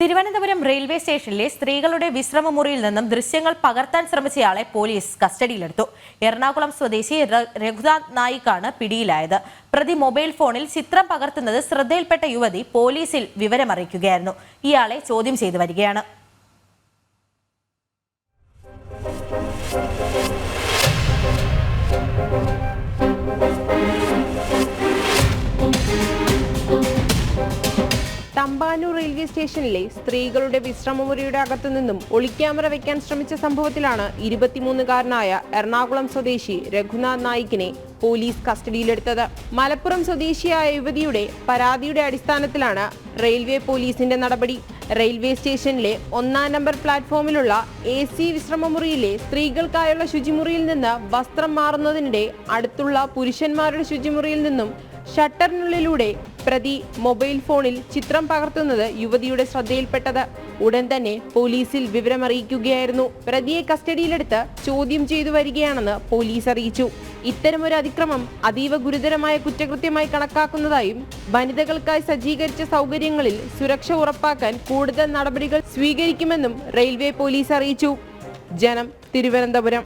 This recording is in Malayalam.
തിരുവനന്തപുരം റെയിൽവേ സ്റ്റേഷനിലെ സ്ത്രീകളുടെ വിശ്രമമുറിയിൽ നിന്നും ദൃശ്യങ്ങൾ പകർത്താൻ ശ്രമിച്ചയാളെ പോലീസ് കസ്റ്റഡിയിലെടുത്തു. എറണാകുളം സ്വദേശി രഘുനാഥ് നായിക്കാണ് പിടിയിലായത്. പ്രതി മൊബൈൽ ഫോണിൽ ചിത്രം പകർത്തുന്നത് ശ്രദ്ധയിൽപ്പെട്ട യുവതി പോലീസിൽ വിവരമറിയിക്കുകയായിരുന്നു. ഇയാളെ ചോദ്യം ചെയ്തു വരികയാണ്. തമ്പാനൂർ റെയിൽവേ സ്റ്റേഷനിലെ സ്ത്രീകളുടെ വിശ്രമമുറിയുടെ അകത്തു നിന്നും ഒളിക്യാമറ വെക്കാൻ ശ്രമിച്ച സംഭവത്തിലാണ് 23-കാരനായ എറണാകുളം സ്വദേശി രഘുനാഥ് നായിക്കിനെ പോലീസ് കസ്റ്റഡിയിലെടുത്തത്. മലപ്പുറം സ്വദേശിയായ യുവതിയുടെ പരാതിയുടെ അടിസ്ഥാനത്തിലാണ് റെയിൽവേ പോലീസിന്റെ നടപടി. റെയിൽവേ സ്റ്റേഷനിലെ 1-ാം നമ്പർ പ്ലാറ്റ്ഫോമിലുള്ള AC വിശ്രമമുറിയിലെ സ്ത്രീകൾക്കായുള്ള ശുചിമുറിയിൽ നിന്ന് വസ്ത്രം മാറുന്നതിനിടെ അടുത്തുള്ള പുരുഷന്മാരുടെ ശുചിമുറിയിൽ നിന്നും ഷട്ടറിനുള്ളിലൂടെ പ്രതി മൊബൈൽ ഫോണിൽ ചിത്രം പകർത്തുന്നത് യുവതിയുടെ ശ്രദ്ധയിൽപ്പെട്ടത്. ഉടൻ തന്നെ പോലീസിൽ വിവരമറിയിക്കുകയായിരുന്നു. പ്രതിയെ കസ്റ്റഡിയിലെടുത്ത് ചോദ്യം ചെയ്തു വരികയാണെന്ന് പോലീസ് അറിയിച്ചു. ഇത്തരമൊരു അതിക്രമം അതീവ ഗുരുതരമായ കുറ്റകൃത്യമായി കണക്കാക്കുന്നതായും വനിതകൾക്കായി സജ്ജീകരിച്ച സൗകര്യങ്ങളിൽ സുരക്ഷ ഉറപ്പാക്കാൻ കൂടുതൽ നടപടികൾ സ്വീകരിക്കുമെന്നും റെയിൽവേ പോലീസ് അറിയിച്ചു. ജനം, തിരുവനന്തപുരം.